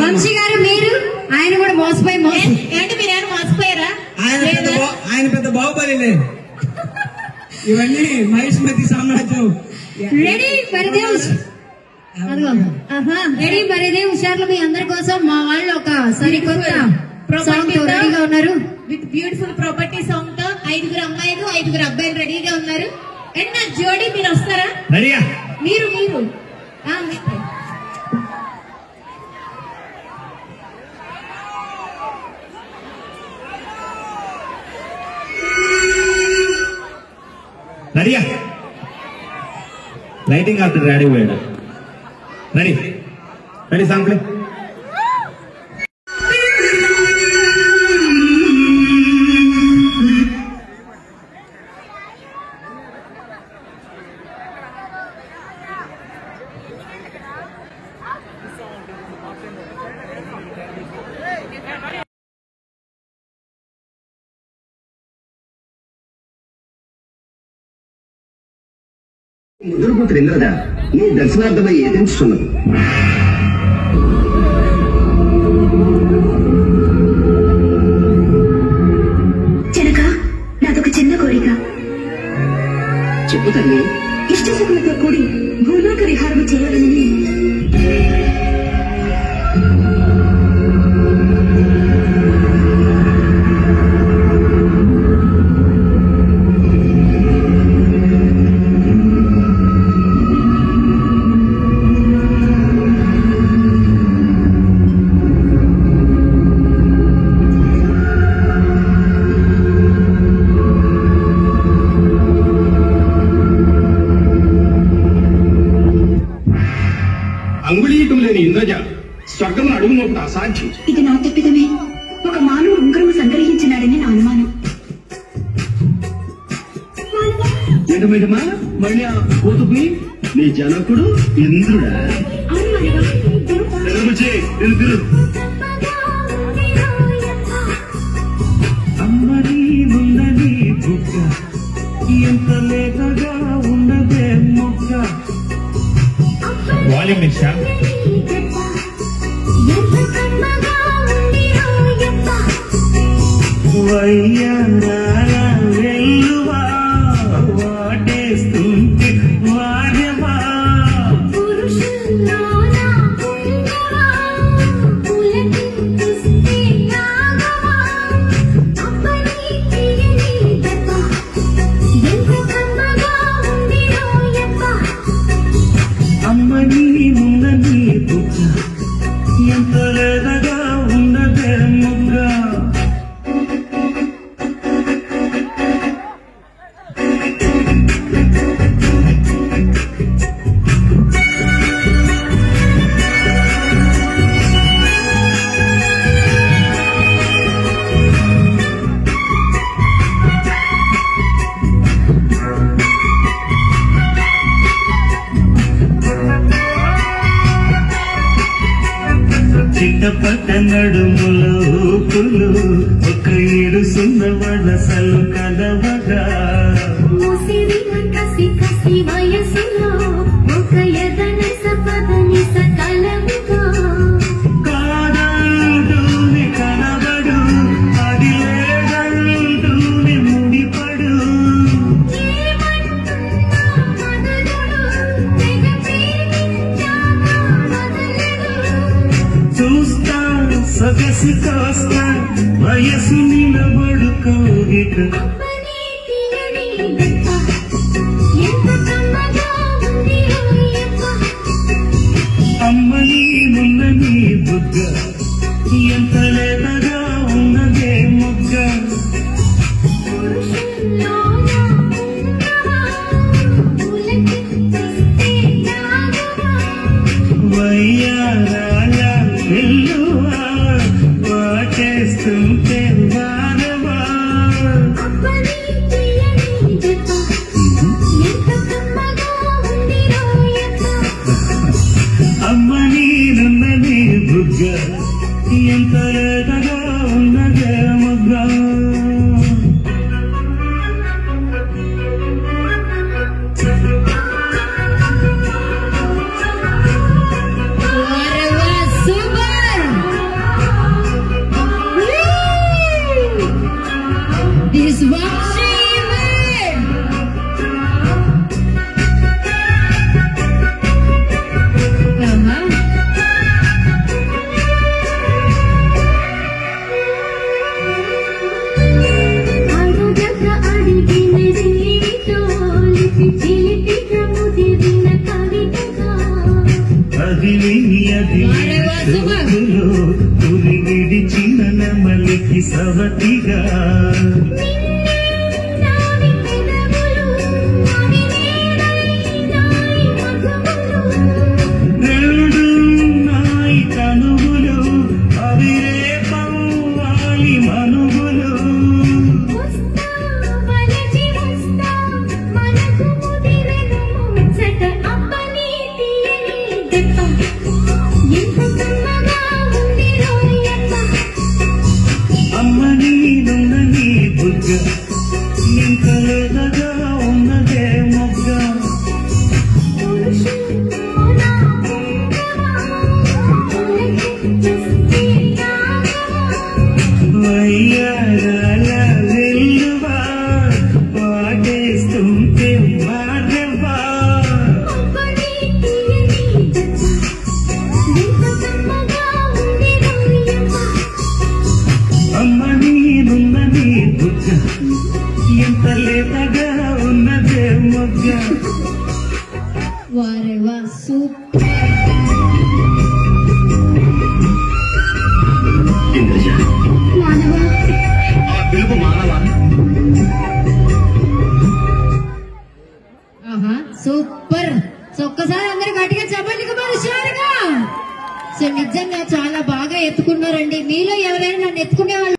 వంశీ గారు మీరు ఆయన కూడా మోసపోయి ఏంటి మీరేమైనా మోసపోయారా? ఆయన పెద్ద బాహుబలి. ఇవన్నీ మహిష్మతి సామ్రాజ్యం. రెడీ బరిదేవ్ రెడీ బరిదేవ్ హుషార్లు మీ అందరి కోసం మా వాళ్ళు ఒక సరికొత్త సాంగ్ తో రెడీగా ఉన్నారు. విత్ బ్యూటిఫుల్ ప్రాపర్టీ సాంగ్ తో 5 అమ్మాయిలు 5 అబ్బాయిలు రెడీగా ఉన్నారు. అండ్ నా జోడీ మీరు వస్తారా? మీరు రెడీయా? లైటింగ్ ఆఫ్టర్ రెడీ వేడు. Ready song play. ముదురు కూతురు ఇంద్రద నీ దర్శనార్థమై ఏదించుతున్నది. జనక నాదొక చిన్న కోరిక. చెప్పు తల్లి. ఇష్టసుకులతో కూడి భూలోక విహారం చేయాలని. అంగుళీయటం లేని ఇంద్రజ స్వర్గం అడుగునప్పుడు అసాధ్యం. ఇది నా తప్పిదమే. ఒక మానవుడు ఉంగరము సంగ్రహించినాడని నా అనుమానం. ఏంటమ్మా మళ్ళీ ఆ కోతుకుని నీ జనకుడు ఇంద్రుడా? అమ్మని ఉన్నది బుక్క, ఎంత లేకగా ఉన్నదే మొక్క. వాల్యూమ్ నిషా. వయ్యారా వెల్లువా వాటేస్తుంటే వాడవా. అమ్మని ఉన్నది బుక్క, ఎంత లేదగా ఉన్నదే మొగ్గ. చిట్టపట్ట నడుముల ఊపులు ఒక ఇరుసున్న వలసలు కలవగా. కాదంటూనే కనబడు, అది లేదంటూనే ముడిపడు. చూస్తా సొగసు కోస్తా వయసు నిలబడు కోగిట. అమ్మని ఉన్నది బుగ్గ, ఎంత లేదగా ఉన్నదే మొగ్గ. వయ్యారాల వెల్లువా వాటేస్తుంటే వాడవా. అమ్మని ఉన్నది బుగ్గ, ఎంత లేదగా ఉన్నదే మొగ్గ. అది విని అది సొక్కులో ఉరి విడిచిన నెమలికి సవతిగా రెండున్నాయి తనువులు అవి రేపవ్వాలి మనుగులు అమ్మ నీనున్న నీ బుగ్గ ఎంత లేదగా ఉన్నదే మొగ్గ వయ్యారాల వెల్లువా వాటేస్తుంటే వాడవా అమ్మ నీనున్న నీ బుగ్గ ఎంత లేతగా ఉన్నదే మొగ్గ వారే వా సూపర్. ఇంద్రజ ఆ పిలుపు మానవా ఆహా సూపర్. సో ఒక్కసారి అందరు గట్టిగా చెప్పండి హుషారుగా. సో నిజంగా చాలా బాగా ఎత్తుకున్నారండి. మీలో ఎవరైనా నన్ను ఎత్తుకునే వాళ్ళు